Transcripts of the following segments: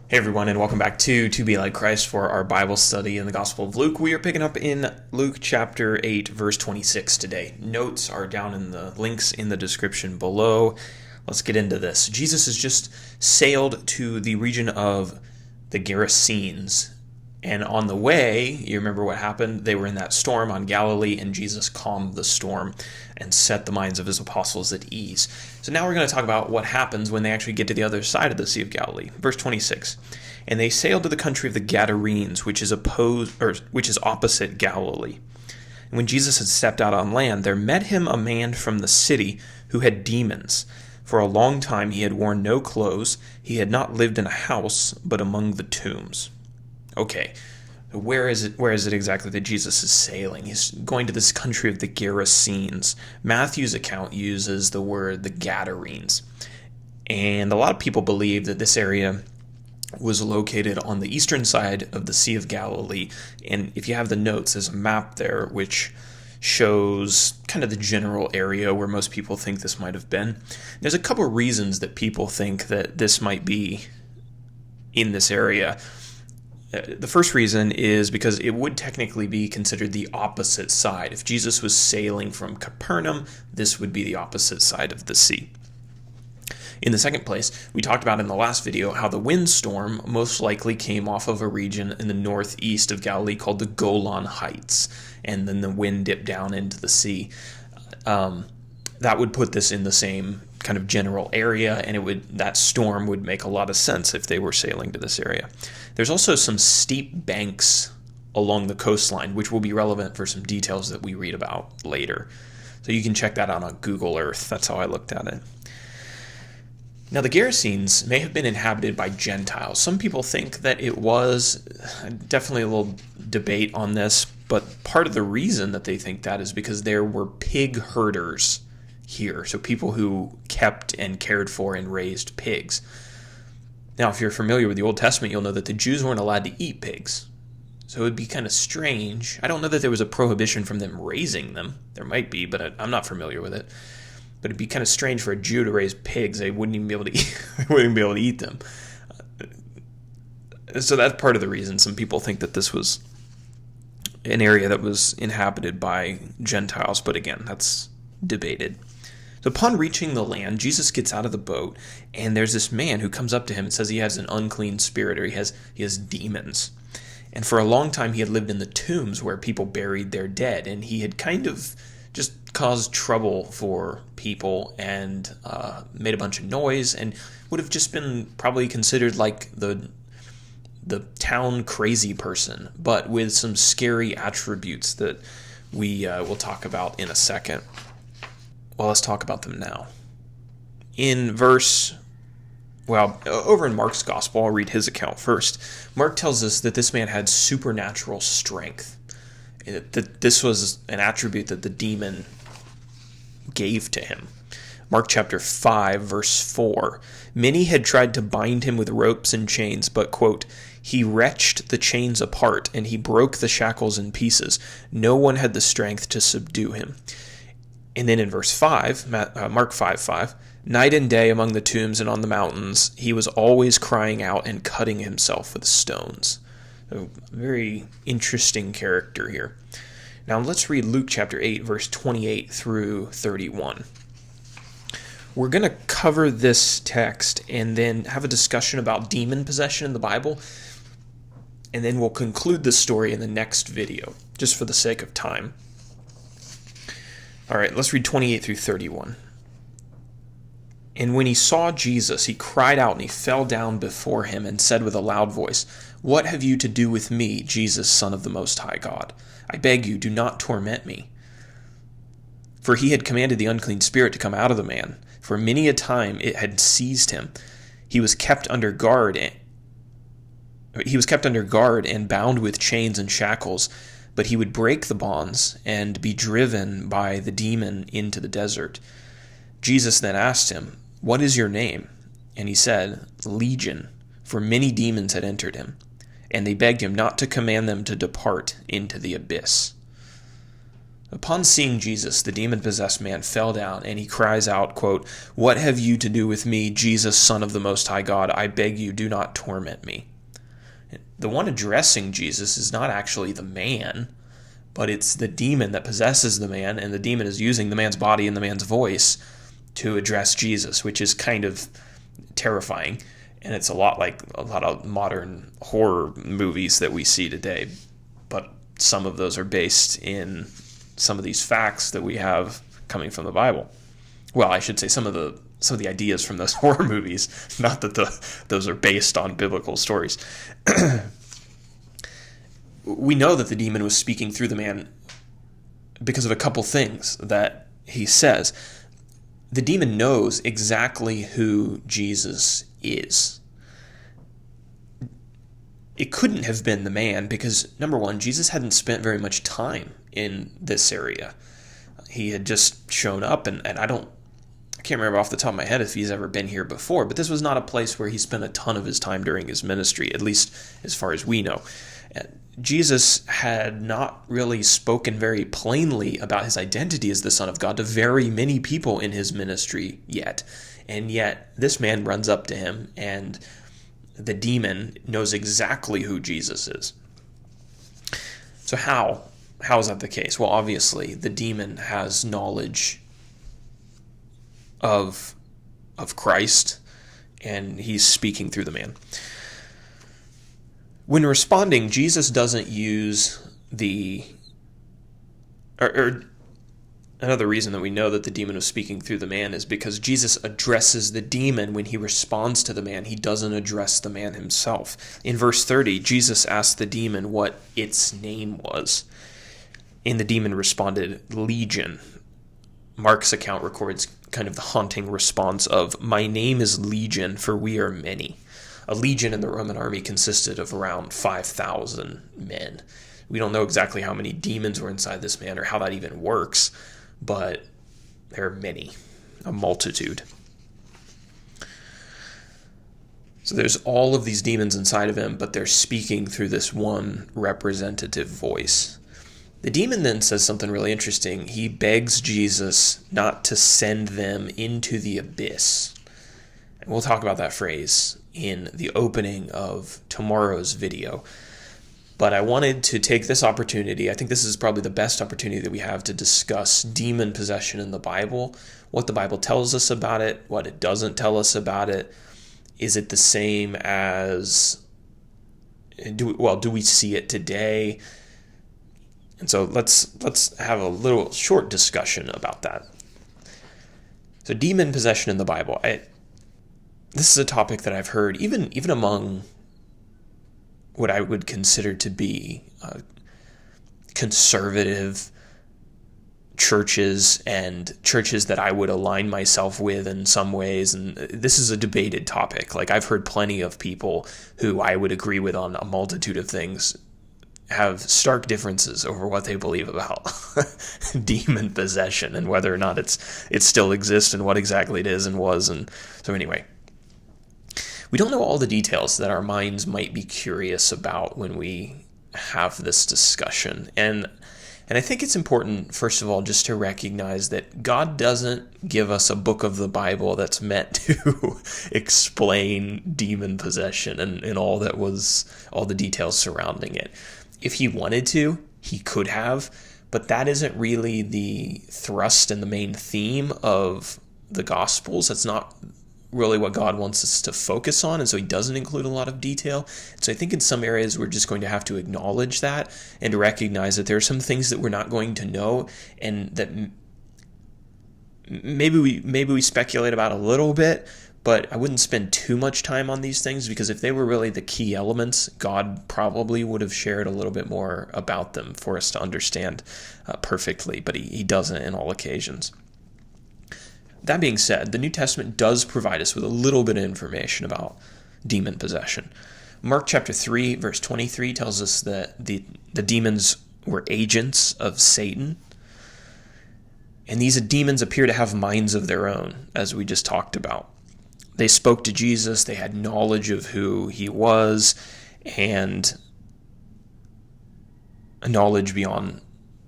Hey everyone, and welcome back to Be Like Christ for our Bible study in the Gospel of Luke. We are picking up in Luke chapter 8, verse 26 today. Notes are down in the links in the description below. Let's get into this. Jesus has just sailed to the region of the Geresenes. And on the way, you remember what happened? They were in that storm on Galilee, and Jesus calmed the storm and set the minds of his apostles at ease. So now we're going to talk about what happens when they actually get to the other side of the Sea of Galilee. Verse 26. And they sailed to the country of the Gadarenes, which is opposite Galilee. And when Jesus had stepped out on land, there met him a man from the city who had demons. For a long time he had worn no clothes. He had not lived in a house, but among the tombs. Okay, where is it exactly that Jesus is sailing? He's going to this country of the Geresenes. Matthew's account uses the word the Gadarenes. And a lot of people believe that this area was located on the eastern side of the Sea of Galilee. And if you have the notes, there's a map there which shows kind of the general area where most people think this might have been. There's a couple of reasons that people think that this might be in this area. The first reason is because it would technically be considered the opposite side. If Jesus was sailing from Capernaum, this would be the opposite side of the sea. In the second place, we talked about in the last video how the windstorm most likely came off of a region in the northeast of Galilee called the Golan Heights, and then the wind dipped down into the sea. That would put this in the same kind of general area, and that storm would make a lot of sense if they were sailing to this area. There's also some steep banks along the coastline, which will be relevant for some details that we read about later. So you can check that out on Google Earth. That's how I looked at it. Now, the Geresenes may have been inhabited by Gentiles. Some people think that it was. Definitely a little debate on this, but part of the reason that they think that is because there were pig herders here, so people who kept and cared for and raised pigs. Now, if you're familiar with the Old Testament, you'll know that the Jews weren't allowed to eat pigs. So it would be kind of strange. I don't know that there was a prohibition from them raising them. There might be, but I'm not familiar with it. But it'd be kind of strange for a Jew to raise pigs. They wouldn't even be able to eat, wouldn't be able to eat them. So that's part of the reason some people think that this was an area that was inhabited by Gentiles. But again, that's debated. So upon reaching the land, Jesus gets out of the boat, and there's this man who comes up to him and says he has an unclean spirit, or he has demons. And for a long time he had lived in the tombs where people buried their dead, and he had kind of just caused trouble for people and made a bunch of noise, and would have just been probably considered like the town crazy person, but with some scary attributes that we will talk about in a second. Well, let's talk about them now. Over in Mark's Gospel, I'll read his account first. Mark tells us that this man had supernatural strength. That this was an attribute that the demon gave to him. Mark chapter 5, verse 4. Many had tried to bind him with ropes and chains, but, quote, he wrenched the chains apart, and he broke the shackles in pieces. No one had the strength to subdue him. And then in verse 5, Mark 5:5, night and day among the tombs and on the mountains, he was always crying out and cutting himself with stones. A very interesting character here. Now let's read Luke chapter 8, verse 28 through 31. We're going to cover this text and then have a discussion about demon possession in the Bible, and then we'll conclude the story in the next video, just for the sake of time. All right, let's read 28 through 31. And when he saw Jesus, he cried out and he fell down before him and said with a loud voice, "What have you to do with me, Jesus, Son of the Most High God? I beg you, do not torment me." For he had commanded the unclean spirit to come out of the man. For many a time it had seized him. He was kept under guard and bound with chains and shackles, but he would break the bonds and be driven by the demon into the desert. Jesus then asked him, "What is your name?" And he said, "Legion," for many demons had entered him. And they begged him not to command them to depart into the abyss. Upon seeing Jesus, the demon-possessed man fell down, and he cries out, quote, "What have you to do with me, Jesus, Son of the Most High God? I beg you, do not torment me." The one addressing Jesus is not actually the man, but it's the demon that possesses the man, and the demon is using the man's body and the man's voice to address Jesus, which is kind of terrifying. And it's a lot like a lot of modern horror movies that we see today. But some of those are based in some of these facts that we have coming from the Bible. Well, I should say some of the ideas from those horror movies, not that those are based on biblical stories. We know that the demon was speaking through the man because of a couple things that he says. The demon knows exactly who Jesus is. It couldn't have been the man because, number one, Jesus hadn't spent very much time in this area. He had just shown up, and I can't remember off the top of my head if he's ever been here before, but this was not a place where he spent a ton of his time during his ministry, at least as far as we know. Jesus had not really spoken very plainly about his identity as the Son of God to very many people in his ministry yet. And yet this man runs up to him, and the demon knows exactly who Jesus is. So how is that the case? Well, obviously, the demon has knowledge of Christ, and he's speaking through the man. When responding, Jesus doesn't use another reason that we know that the demon was speaking through the man is because Jesus addresses the demon when he responds to the man. He doesn't address the man himself. In verse 30, Jesus asked the demon what its name was, and the demon responded, Legion. Mark's account records kind of the haunting response of, "My name is Legion, for we are many." A legion in the Roman army consisted of around 5,000 men. We don't know exactly how many demons were inside this man or how that even works, but there are many, a multitude. So there's all of these demons inside of him, but they're speaking through this one representative voice. The demon then says something really interesting. He begs Jesus not to send them into the abyss. And we'll talk about that phrase in the opening of tomorrow's video. But I wanted to take this opportunity. I think this is probably the best opportunity that we have to discuss demon possession in the Bible, what the Bible tells us about it, what it doesn't tell us about it. Is it the same as, do we see it today? And so let's have a little short discussion about that. So demon possession in the Bible. This is a topic that I've heard even among what I would consider to be conservative churches and churches that I would align myself with in some ways. And this is a debated topic. Like, I've heard plenty of people who I would agree with on a multitude of things have stark differences over what they believe about demon possession and whether or not it still exists and what exactly it is and was. And so anyway, we don't know all the details that our minds might be curious about when we have this discussion. And I think it's important, first of all, just to recognize that God doesn't give us a book of the Bible that's meant to explain demon possession and all the details surrounding it. If he wanted to, he could have, but that isn't really the thrust and the main theme of the Gospels. That's not really what God wants us to focus on, and so he doesn't include a lot of detail. So I think in some areas we're just going to have to acknowledge that and recognize that there are some things that we're not going to know, and that maybe we speculate about a little bit, but I wouldn't spend too much time on these things, because if they were really the key elements, God probably would have shared a little bit more about them for us to understand perfectly, but he doesn't in all occasions. That being said, the New Testament does provide us with a little bit of information about demon possession. Mark chapter 3, verse 23 tells us that the demons were agents of Satan. And these demons appear to have minds of their own, as we just talked about. They spoke to Jesus, they had knowledge of who he was, and a knowledge beyond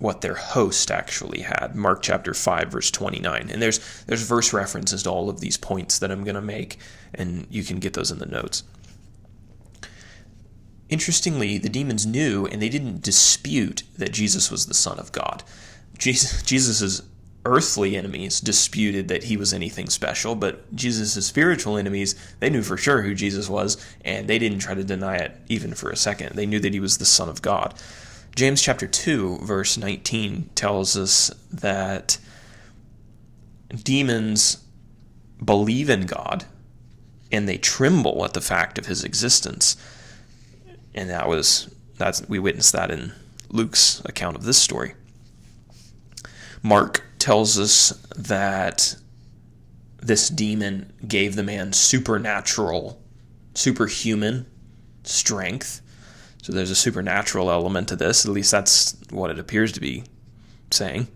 what their host actually had. Mark chapter 5, verse 29. And there's verse references to all of these points that I'm going to make, and you can get those in the notes. Interestingly, the demons knew, and they didn't dispute that Jesus was the Son of God. Jesus's earthly enemies disputed that he was anything special, but Jesus' spiritual enemies, they knew for sure who Jesus was, and they didn't try to deny it even for a second. They knew that he was the Son of God. James chapter 2, verse 19 tells us that demons believe in God, and they tremble at the fact of his existence. And we witnessed that in Luke's account of this story. Mark tells us that this demon gave the man superhuman strength. So there's a supernatural element to this. At least that's what it appears to be saying.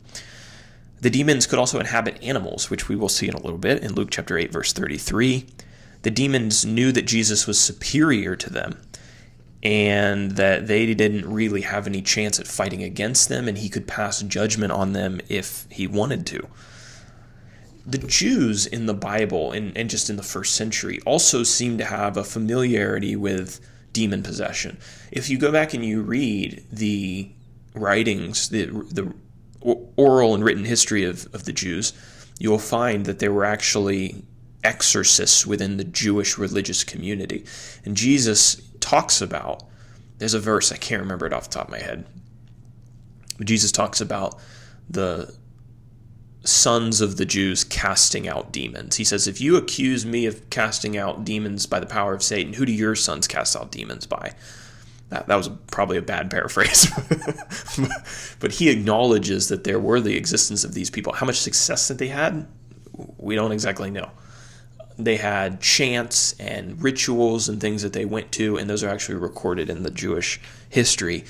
The demons could also inhabit animals, which we will see in a little bit in Luke chapter 8, verse 33. The demons knew that Jesus was superior to them, and that they didn't really have any chance at fighting against them, and he could pass judgment on them if he wanted to. The Jews in the Bible, and just in the first century, also seem to have a familiarity with demon possession. If you go back and you read the writings, the oral and written history of the Jews, you will find that there were actually exorcists within the Jewish religious community. And Jesus talks about, there's a verse, I can't remember it off the top of my head, but Jesus talks about the sons of the Jews casting out demons. He says, if you accuse me of casting out demons by the power of Satan, who do your sons cast out demons by? That was probably a bad paraphrase. But he acknowledges that there were the existence of these people. How much success that they had, we don't exactly know. They had chants and rituals and things that they went to, and those are actually recorded in the Jewish history.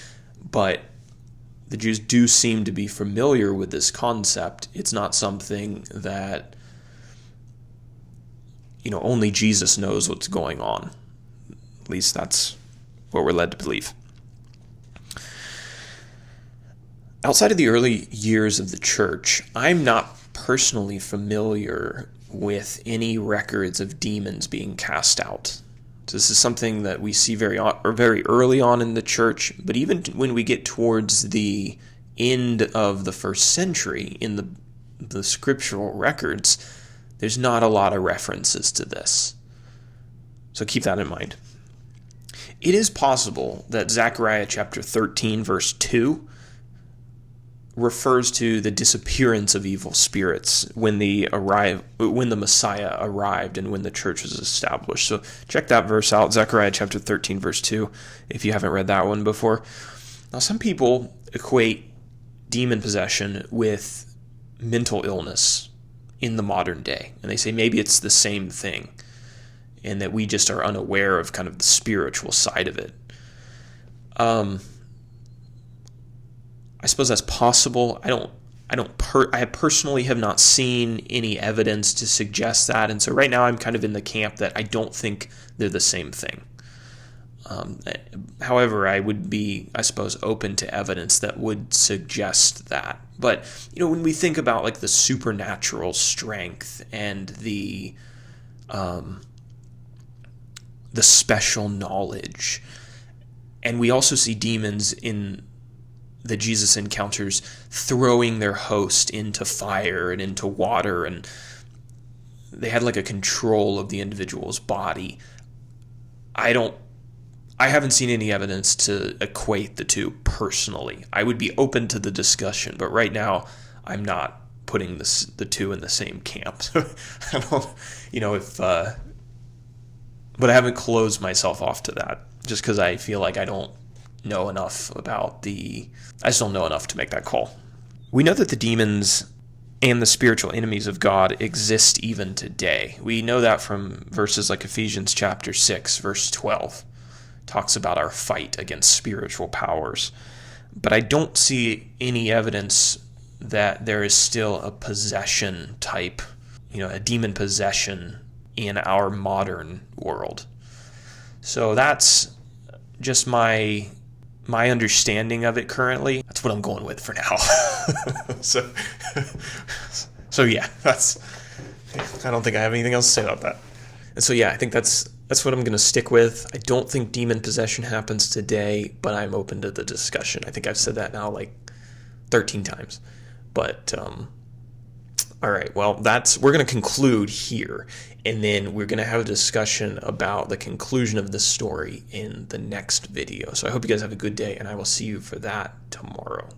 But the Jews do seem to be familiar with this concept. It's not something that, only Jesus knows what's going on. At least that's what we're led to believe. Outside of the early years of the church, I'm not personally familiar with any records of demons being cast out. This is something that we see very early on in the church, but even when we get towards the end of the first century in the scriptural records, there's not a lot of references to this. So keep that in mind. It is possible that Zechariah chapter 13, verse 2 refers to the disappearance of evil spirits when the Messiah arrived and when the church was established. So check that verse out, Zechariah chapter 13, verse 2, if you haven't read that one before. Now, some people equate demon possession with mental illness in the modern day, and they say maybe it's the same thing, and that we just are unaware of kind of the spiritual side of it. I suppose that's possible. I personally have not seen any evidence to suggest that, and so right now I'm kind of in the camp that I don't think they're the same thing. However, I would be, I suppose, open to evidence that would suggest that. But when we think about like the supernatural strength and the special knowledge, and we also see demons that Jesus encounters throwing their host into fire and into water, and they had like a control of the individual's body. I haven't seen any evidence to equate the two personally. I would be open to the discussion, but right now I'm not putting the two in the same camp. I don't, but I haven't closed myself off to that just because I feel like I don't know enough I just don't know enough to make that call. We know that the demons and the spiritual enemies of God exist even today. We know that from verses like Ephesians chapter 6, verse 12. Talks about our fight against spiritual powers. But I don't see any evidence that there is still a possession type, a demon possession in our modern world. So that's just my my understanding of it currently, that's what I'm going with for now. so, so yeah, I don't think I have anything else to say about that. And so yeah, I think that's what I'm going to stick with. I don't think demon possession happens today, but I'm open to the discussion. I think I've said that now like 13 times. But all right, well, we're going to conclude here, and then we're going to have a discussion about the conclusion of this story in the next video. So I hope you guys have a good day, and I will see you for that tomorrow.